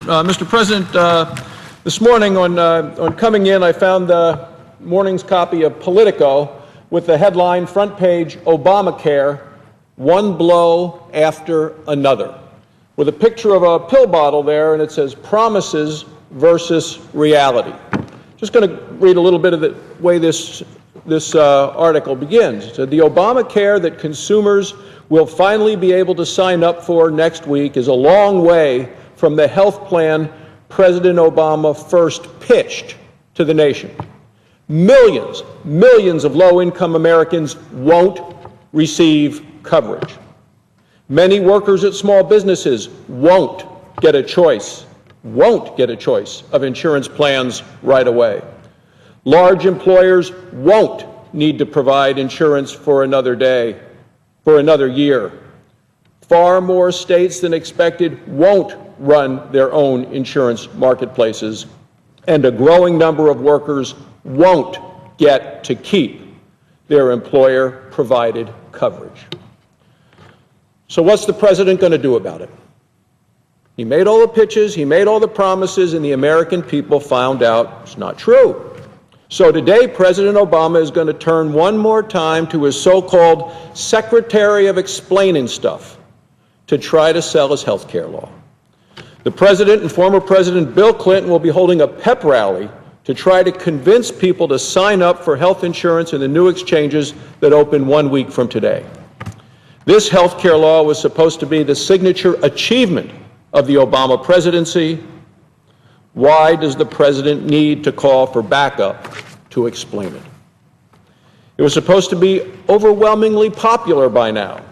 Mr. President, this morning on coming in, I found the morning's copy of Politico with the headline, front page, Obamacare, one blow after another, with a picture of a pill bottle there, and it says promises versus reality. Just going to read a little bit of the way this article begins. It said, the Obamacare that consumers will finally be able to sign up for next week is a long way from the health plan President Obama first pitched to the nation. Millions of low-income Americans won't receive coverage. Many workers at small businesses won't get a choice of insurance plans right away. Large employers won't need to provide insurance for another day, for another year. Far more states than expected won't run their own insurance marketplaces, and a growing number of workers won't get to keep their employer-provided coverage. So what's the president going to do about it? He made all the pitches, he made all the promises, and the American people found out it's not true. So today, President Obama is going to turn one more time to his so-called Secretary of Explaining Stuff to try to sell his health care law. The president and former President Bill Clinton will be holding a pep rally to try to convince people to sign up for health insurance in the new exchanges that open 1 week from today. This health care law was supposed to be the signature achievement of the Obama presidency. Why does the president need to call for backup to explain it? It was supposed to be overwhelmingly popular by now.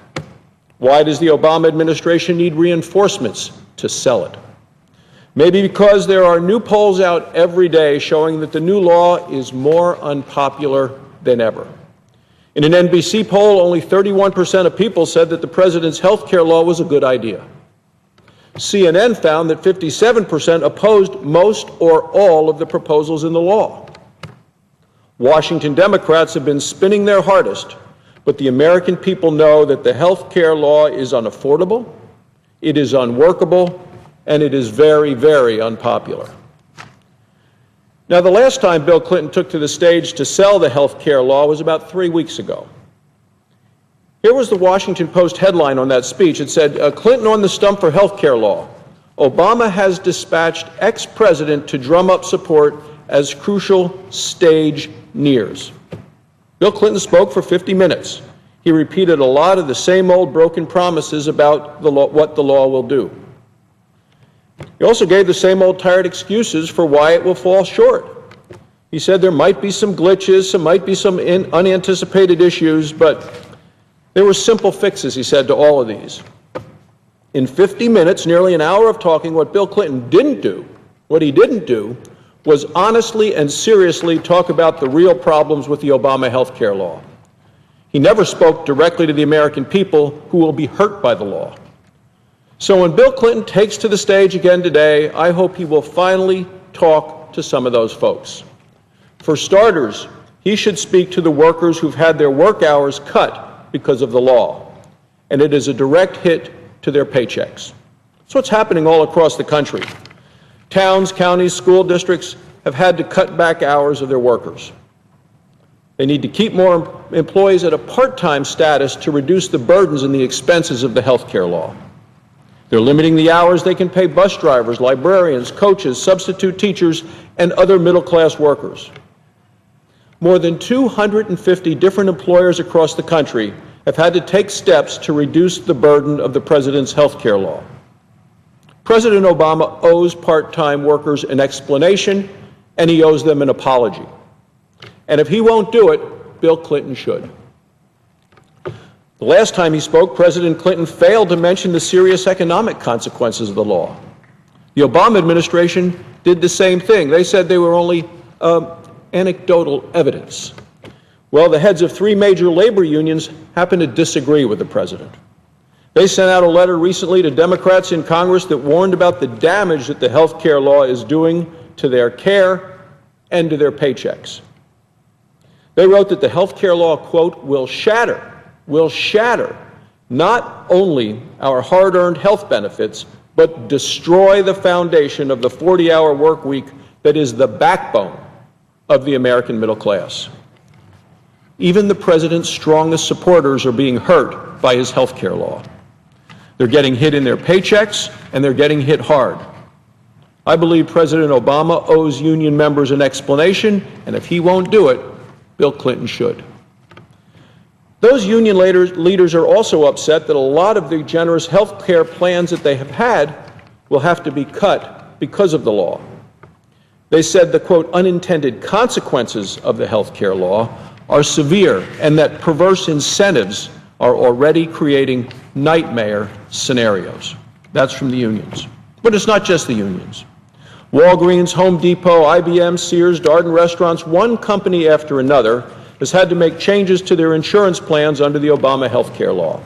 Why does the Obama administration need reinforcements to sell it? Maybe because there are new polls out every day showing that the new law is more unpopular than ever. In an NBC poll, only 31% of people said that the president's health care law was a good idea. CNN found that 57% opposed most or all of the proposals in the law. Washington Democrats have been spinning their hardest, but the American people know that the health care law is unaffordable, it is unworkable, and it is very, very unpopular. Now, the last time Bill Clinton took to the stage to sell the health care law was about 3 weeks ago. Here was the Washington Post headline on that speech. It said, Clinton on the stump for health care law. Obama has dispatched ex-president to drum up support as crucial stage nears. Bill Clinton spoke for 50 minutes. He repeated a lot of the same old broken promises about what the law will do. He also gave the same old tired excuses for why it will fall short. He said there might be some glitches, there might be some unanticipated issues, but there were simple fixes, he said, to all of these. In 50 minutes, nearly an hour of talking, what Bill Clinton didn't do, was honestly and seriously talk about the real problems with the Obama health care law. He never spoke directly to the American people who will be hurt by the law. So when Bill Clinton takes to the stage again today, I hope he will finally talk to some of those folks. For starters, he should speak to the workers who've had their work hours cut because of the law, and it is a direct hit to their paychecks. That's what's happening all across the country. Towns, counties, school districts have had to cut back hours of their workers. They need to keep more employees at a part-time status to reduce the burdens and the expenses of the health care law. They're limiting the hours they can pay bus drivers, librarians, coaches, substitute teachers, and other middle-class workers. More than 250 different employers across the country have had to take steps to reduce the burden of the president's health care law. President Obama owes part-time workers an explanation, and he owes them an apology. And if he won't do it, Bill Clinton should. The last time he spoke, President Clinton failed to mention the serious economic consequences of the law. The Obama administration did the same thing. They said they were only anecdotal evidence. Well, the heads of 3 major labor unions happen to disagree with the president. They sent out a letter recently to Democrats in Congress that warned about the damage that the health care law is doing to their care and to their paychecks. They wrote that the health care law, quote, will shatter not only our hard-earned health benefits, but destroy the foundation of the 40-hour work week that is the backbone of the American middle class. Even the president's strongest supporters are being hurt by his health care law. They're getting hit in their paychecks, and they're getting hit hard. I believe President Obama owes union members an explanation, and if he won't do it, Bill Clinton should. Those union leaders are also upset that a lot of the generous health care plans that they have had will have to be cut because of the law. They said the, quote, unintended consequences of the health care law are severe and that perverse incentives are already creating nightmare scenarios. That's from the unions. But it's not just the unions. Walgreens, Home Depot, IBM, Sears, Darden Restaurants, one company after another has had to make changes to their insurance plans under the Obama health care law.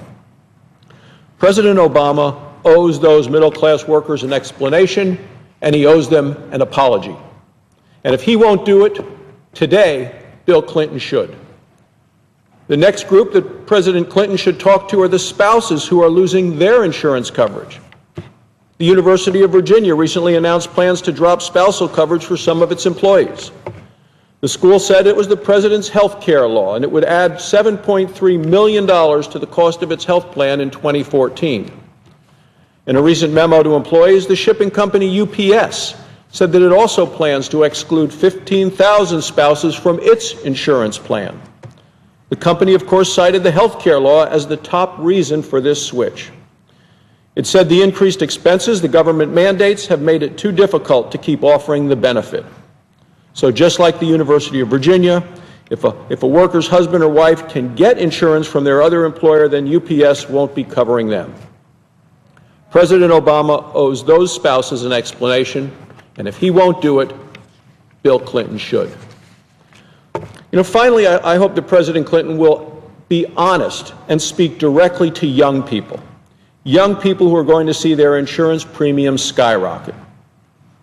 President Obama owes those middle-class workers an explanation, and he owes them an apology. And if he won't do it today, Bill Clinton should. The next group that President Clinton should talk to are the spouses who are losing their insurance coverage. The University of Virginia recently announced plans to drop spousal coverage for some of its employees. The school said it was the president's health care law, and it would add $7.3 million to the cost of its health plan in 2014. In a recent memo to employees, the shipping company UPS said that it also plans to exclude 15,000 spouses from its insurance plan. The company, of course, cited the health care law as the top reason for this switch. It said the increased expenses the government mandates have made it too difficult to keep offering the benefit. So just like the University of Virginia, if a worker's husband or wife can get insurance from their other employer, then UPS won't be covering them. President Obama owes those spouses an explanation, and if he won't do it, Bill Clinton should. Finally, I hope that President Clinton will be honest and speak directly to young people who are going to see their insurance premiums skyrocket.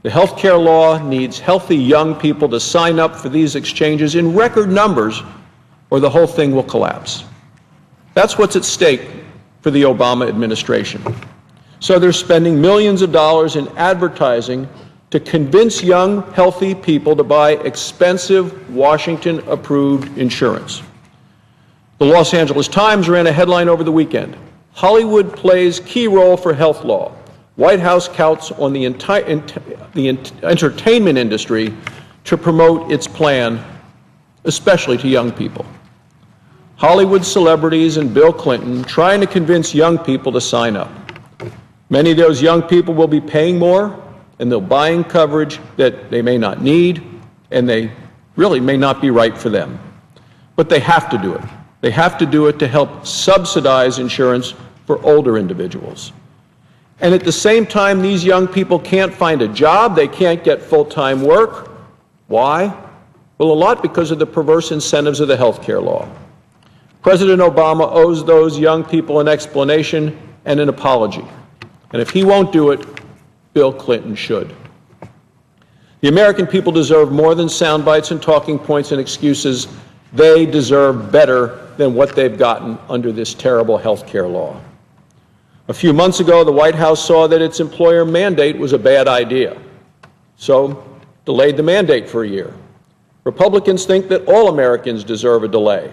The health care law needs healthy young people to sign up for these exchanges in record numbers, or the whole thing will collapse. That's what's at stake for the Obama administration. So they're spending millions of dollars in advertising to convince young, healthy people to buy expensive, Washington-approved insurance. The Los Angeles Times ran a headline over the weekend: Hollywood plays key role for health law. White House counts on the entertainment industry to promote its plan, especially to young people. Hollywood celebrities and Bill Clinton trying to convince young people to sign up. Many of those young people will be paying more, and they're buying coverage that they may not need, and they really may not be right for them. But they have to do it. They have to do it to help subsidize insurance for older individuals. And at the same time, these young people can't find a job, they can't get full-time work. Why? Well, a lot because of the perverse incentives of the health care law. President Obama owes those young people an explanation and an apology. And if he won't do it, Bill Clinton should. The American people deserve more than sound bites and talking points and excuses. They deserve better than what they've gotten under this terrible health care law. A few months ago, the White House saw that its employer mandate was a bad idea, so delayed the mandate for a year. Republicans think that all Americans deserve a delay.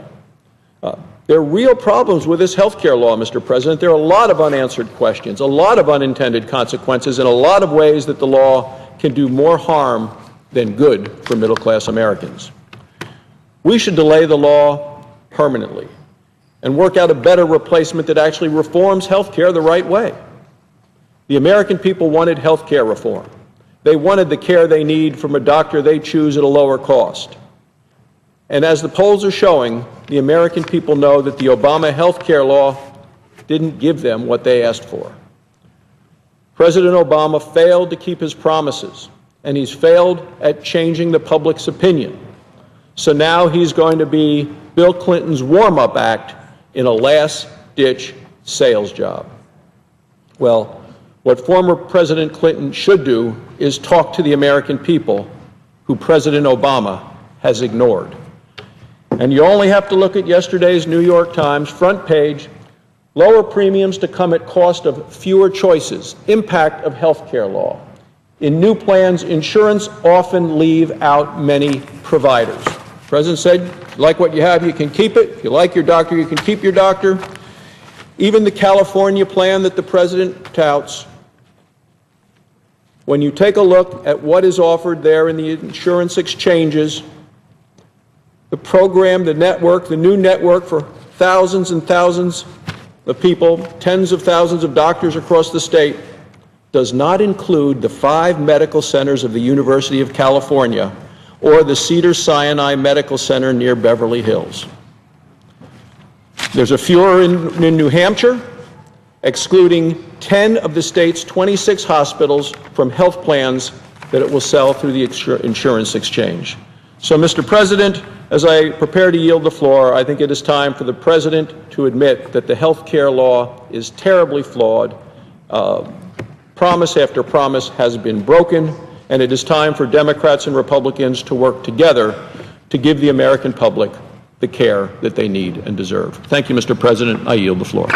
There are real problems with this health care law, Mr. President. There are a lot of unanswered questions, a lot of unintended consequences, and a lot of ways that the law can do more harm than good for middle-class Americans. We should delay the law permanently and work out a better replacement that actually reforms health care the right way. The American people wanted health care reform. They wanted the care they need from a doctor they choose at a lower cost. And as the polls are showing, the American people know that the Obama health care law didn't give them what they asked for. President Obama failed to keep his promises, and he's failed at changing the public's opinion. So now he's going to be Bill Clinton's warm-up act in a last-ditch sales job. Well, what former President Clinton should do is talk to the American people who President Obama has ignored. And you only have to look at yesterday's New York Times front page, Lower premiums to come at cost of fewer choices. Impact of health care law. In new plans, insurance often leave out many providers. The President said, if you like what you have, you can keep it. If you like your doctor, you can keep your doctor. Even the California plan that the President touts, when you take a look at what is offered there in the insurance exchanges, the program, the network, the new network for thousands and thousands of people, tens of thousands of doctors across the state, does not include the 5 medical centers of the University of California or the Cedars-Sinai Medical Center near Beverly Hills. There's a furor in New Hampshire, excluding 10 of the state's 26 hospitals from health plans that it will sell through the insurance exchange. So, Mr. President, as I prepare to yield the floor, I think it is time for the President to admit that the health care law is terribly flawed. Promise after promise has been broken, and it is time for Democrats and Republicans to work together to give the American public the care that they need and deserve. Thank you, Mr. President. I yield the floor.